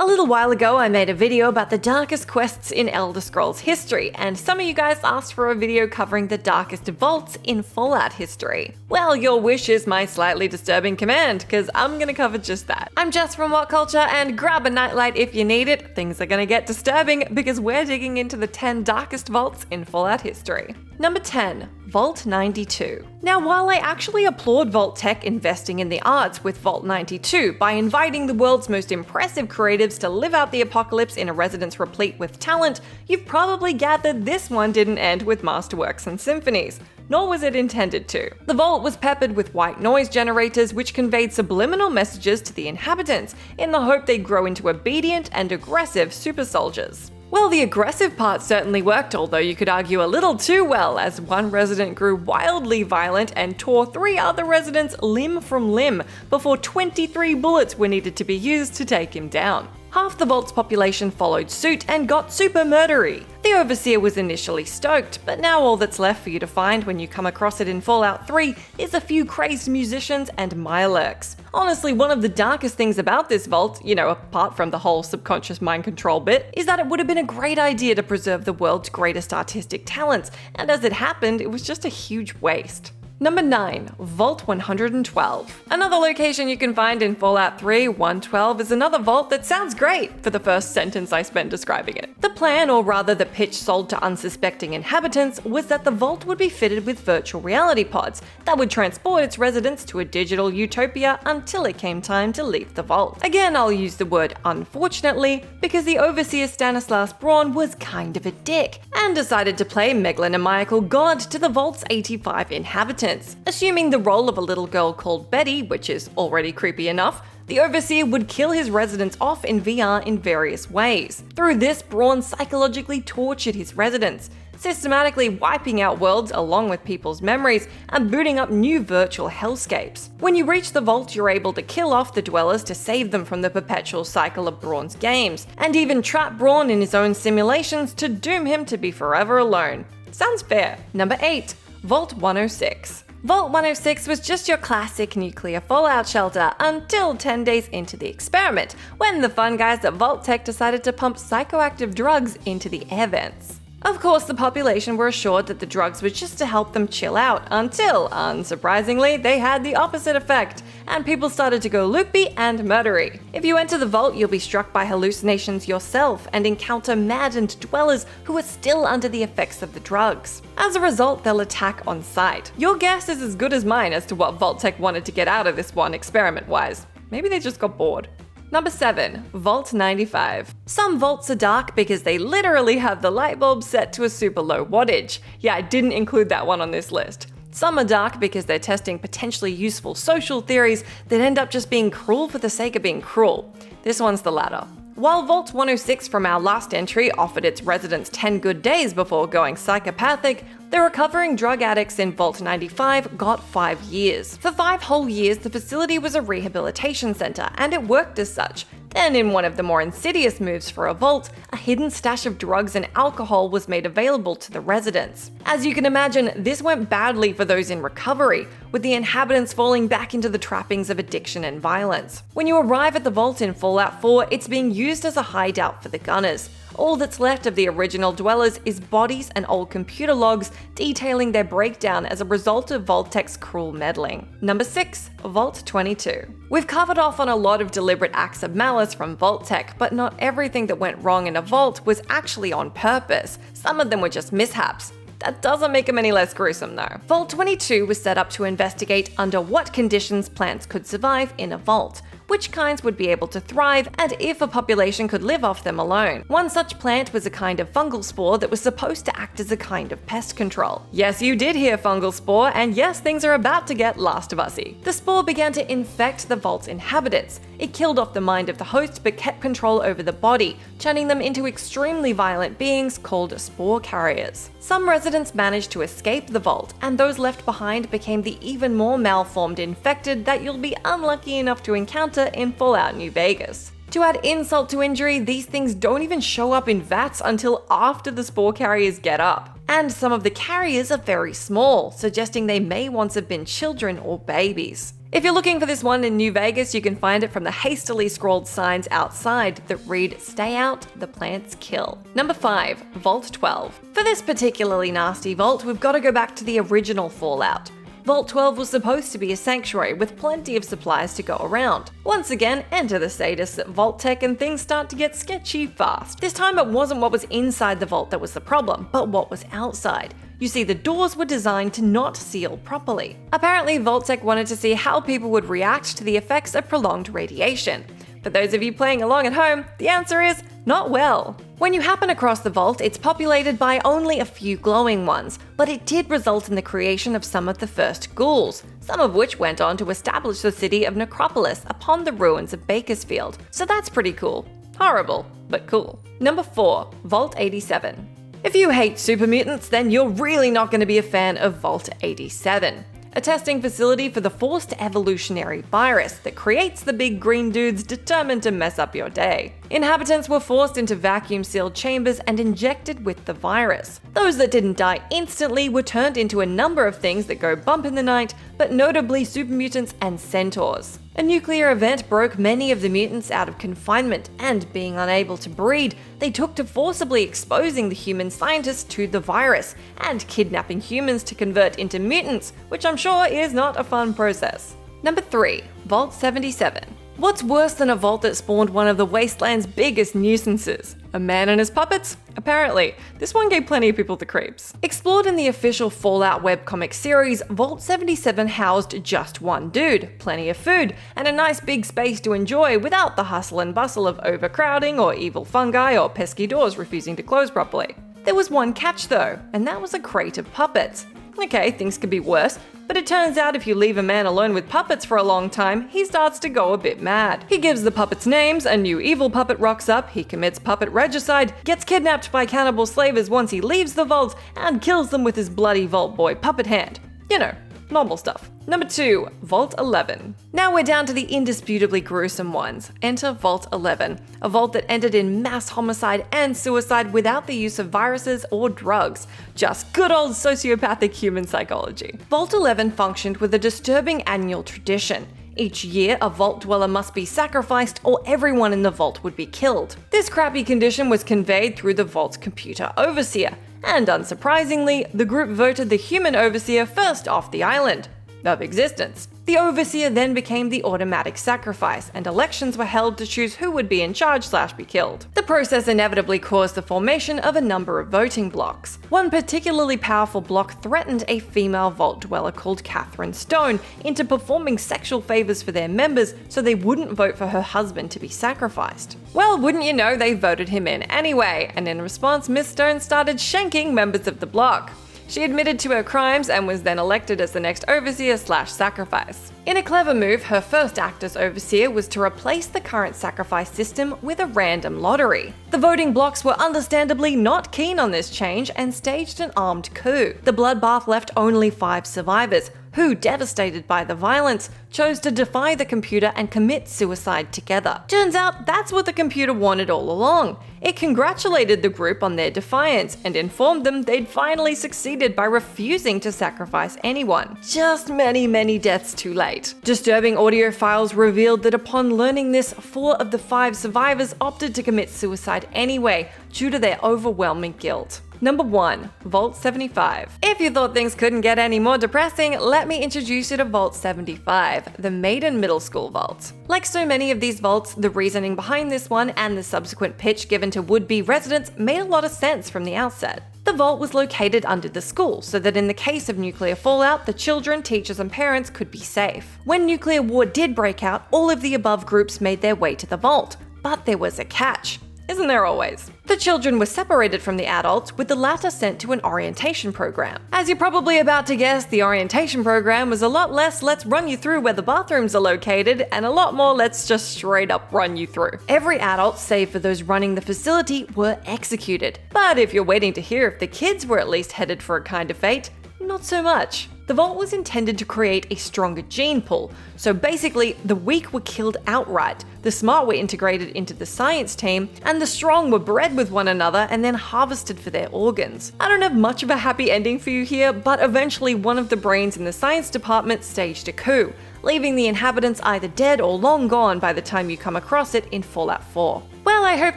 A little while ago, I made a video about the darkest quests in Elder Scrolls history, and some of you guys asked for a video covering the darkest vaults in Fallout history. Well, your wish is my slightly disturbing command, because I'm gonna cover just that. I'm Jess from WhatCulture, and grab a nightlight if you need it. Things are gonna get disturbing because we're digging into the 10 darkest vaults in Fallout history. Number 10. Vault 92. Now, while I actually applaud Vault Tech investing in the arts with Vault 92 by inviting the world's most impressive creatives to live out the apocalypse in a residence replete with talent, you've probably gathered this one didn't end with masterworks and symphonies. Nor was it intended to. The vault was peppered with white noise generators which conveyed subliminal messages to the inhabitants in the hope they'd grow into obedient and aggressive super soldiers. Well, the aggressive part certainly worked, although you could argue a little too well, as one resident grew wildly violent and tore 3 other residents limb from limb before 23 bullets were needed to be used to take him down. Half the vault's population followed suit and got super murdery. The Overseer was initially stoked, but now all that's left for you to find when you come across it in Fallout 3 is a few crazed musicians and Mirelurks. Honestly, one of the darkest things about this vault, apart from the whole subconscious mind control bit, is that it would have been a great idea to preserve the world's greatest artistic talents, and as it happened, it was just a huge waste. Number 9. Vault 112. Another location you can find in Fallout 3, 112 is another vault that sounds great for the first sentence I spent describing it. The plan, or rather the pitch sold to unsuspecting inhabitants, was that the vault would be fitted with virtual reality pods that would transport its residents to a digital utopia until it came time to leave the vault. Again, I'll use the word unfortunately, because the Overseer Stanislaus Braun was kind of a dick, and decided to play megalomaniacal god to the vault's 85 inhabitants. Assuming the role of a little girl called Betty, which is already creepy enough, the Overseer would kill his residents off in VR in various ways. Through this, Braun psychologically tortured his residents, systematically wiping out worlds along with people's memories and booting up new virtual hellscapes. When you reach the vault, you're able to kill off the dwellers to save them from the perpetual cycle of Braun's games, and even trap Braun in his own simulations to doom him to be forever alone. Sounds fair. Number 8. Vault 106. Vault 106 was just your classic nuclear fallout shelter until 10 days into the experiment, when the fun guys at Vault Tech decided to pump psychoactive drugs into the air vents. Of course, the population were assured that the drugs were just to help them chill out until, unsurprisingly, they had the opposite effect, and people started to go loopy and murdery. If you enter the vault, you'll be struck by hallucinations yourself and encounter maddened dwellers who are still under the effects of the drugs. As a result, they'll attack on sight. Your guess is as good as mine as to what Vault Tech wanted to get out of this one experiment-wise. Maybe they just got bored. Number 7. Vault 95. Some vaults are dark because they literally have the light bulb set to a super low wattage. Yeah, I didn't include that one on this list. Some are dark because they're testing potentially useful social theories that end up just being cruel for the sake of being cruel. This one's the latter. While Vault 106 from our last entry offered its residents 10 good days before going psychopathic, the recovering drug addicts in Vault 95 got 5 years. For 5 whole years, the facility was a rehabilitation center, and it worked as such. Then, in one of the more insidious moves for a vault, a hidden stash of drugs and alcohol was made available to the residents. As you can imagine, this went badly for those in recovery, with the inhabitants falling back into the trappings of addiction and violence. When you arrive at the vault in Fallout 4, it's being used as a hideout for the gunners. All that's left of the original dwellers is bodies and old computer logs detailing their breakdown as a result of Vault Tech's cruel meddling. Number 6. Vault 22. We've covered off on a lot of deliberate acts of malice from Vault Tech, but not everything that went wrong in a vault was actually on purpose. Some of them were just mishaps. That doesn't make them any less gruesome though. Vault 22 was set up to investigate under what conditions plants could survive in a vault, which kinds would be able to thrive, and if a population could live off them alone. One such plant was a kind of fungal spore that was supposed to act as a kind of pest control. Yes, you did hear fungal spore, and yes, things are about to get Last of Us-y. The spore began to infect the vault's inhabitants. It killed off the mind of the host but kept control over the body, turning them into extremely violent beings called spore carriers. Some residents managed to escape the vault, and those left behind became the even more malformed infected that you'll be unlucky enough to encounter in Fallout New Vegas. To add insult to injury, these things don't even show up in vats until after the spore carriers get up. And some of the carriers are very small, suggesting they may once have been children or babies. If you're looking for this one in New Vegas, you can find it from the hastily scrawled signs outside that read, "Stay out, the plants kill." Number 5. Vault 12. For this particularly nasty vault, we've got to go back to the original Fallout. Vault 12 was supposed to be a sanctuary with plenty of supplies to go around. Once again, enter the sadists at Vault Tech and things start to get sketchy fast. This time it wasn't what was inside the vault that was the problem, but what was outside. You see, the doors were designed to not seal properly. Apparently, Vault Tech wanted to see how people would react to the effects of prolonged radiation. For those of you playing along at home, the answer is not well. When you happen across the vault, it's populated by only a few glowing ones, but it did result in the creation of some of the first ghouls, some of which went on to establish the city of Necropolis upon the ruins of Bakersfield. So that's pretty cool. Horrible, but cool. Number 4. Vault 87. If you hate super mutants, then you're really not going to be a fan of Vault 87. A testing facility for the forced evolutionary virus that creates the big green dudes determined to mess up your day. Inhabitants were forced into vacuum-sealed chambers and injected with the virus. Those that didn't die instantly were turned into a number of things that go bump in the night, but notably super mutants and centaurs. A nuclear event broke many of the mutants out of confinement, and being unable to breed, they took to forcibly exposing the human scientists to the virus, and kidnapping humans to convert into mutants, which I'm sure is not a fun process. Number 3. Vault 77. What's worse than a vault that spawned one of the wasteland's biggest nuisances? A man and his puppets? Apparently, this one gave plenty of people the creeps. Explored in the official Fallout webcomic series, Vault 77 housed just one dude, plenty of food, and a nice big space to enjoy without the hustle and bustle of overcrowding or evil fungi or pesky doors refusing to close properly. There was one catch though, and that was a crate of puppets. Okay, things could be worse, but it turns out if you leave a man alone with puppets for a long time, he starts to go a bit mad. He gives the puppets names, a new evil puppet rocks up, he commits puppet regicide, gets kidnapped by cannibal slavers once he leaves the vault, and kills them with his bloody Vault Boy puppet hand. You know, normal stuff. Number 2. Vault 11. Now we're down to the indisputably gruesome ones. Enter Vault 11, a vault that ended in mass homicide and suicide without the use of viruses or drugs. Just good old sociopathic human psychology. Vault 11 functioned with a disturbing annual tradition. Each year, a vault dweller must be sacrificed or everyone in the vault would be killed. This crappy condition was conveyed through the vault's computer overseer, and unsurprisingly, the group voted the human overseer first off the island of existence. The overseer then became the automatic sacrifice, and elections were held to choose who would be in charge / be killed. The process inevitably caused the formation of a number of voting blocks. One particularly powerful block threatened a female vault dweller called Catherine Stone into performing sexual favors for their members so they wouldn't vote for her husband to be sacrificed. Well, wouldn't you know, they voted him in anyway, and in response, Miss Stone started shanking members of the block. She admitted to her crimes and was then elected as the next overseer / sacrifice. In a clever move, her first act as overseer was to replace the current sacrifice system with a random lottery. The voting blocks were understandably not keen on this change and staged an armed coup. The bloodbath left only 5 survivors, who, devastated by the violence, chose to defy the computer and commit suicide together. Turns out that's what the computer wanted all along. It congratulated the group on their defiance and informed them they'd finally succeeded by refusing to sacrifice anyone. Just many deaths too late. Disturbing audio files revealed that upon learning this, 4 of the 5 survivors opted to commit suicide anyway due to their overwhelming guilt. Number 1. Vault 75. If you thought things couldn't get any more depressing, let me introduce you to Vault 75, the Maiden Middle School Vault. Like so many of these vaults, the reasoning behind this one and the subsequent pitch given to would-be residents made a lot of sense from the outset. The vault was located under the school, so that in the case of nuclear fallout, the children, teachers, and parents could be safe. When nuclear war did break out, all of the above groups made their way to the vault. But there was a catch. Isn't there always? The children were separated from the adults, with the latter sent to an orientation program. As you're probably about to guess, the orientation program was a lot less let's run you through where the bathrooms are located, and a lot more let's just straight up run you through. Every adult, save for those running the facility, were executed. But if you're waiting to hear if the kids were at least headed for a kind of fate, not so much. The vault was intended to create a stronger gene pool, so basically the weak were killed outright, the smart were integrated into the science team, and the strong were bred with one another and then harvested for their organs. I don't have much of a happy ending for you here, but eventually one of the brains in the science department staged a coup, leaving the inhabitants either dead or long gone by the time you come across it in Fallout 4. Well, I hope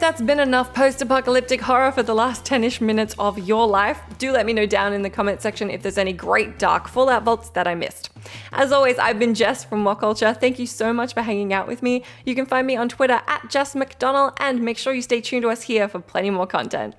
that's been enough post-apocalyptic horror for the last 10-ish minutes of your life. Do let me know down in the comment section if there's any great dark Fallout vaults that I missed. As always, I've been Jess from WhatCulture. Thank you so much for hanging out with me. You can find me on Twitter @JessMcDonnell, and make sure you stay tuned to us here for plenty more content.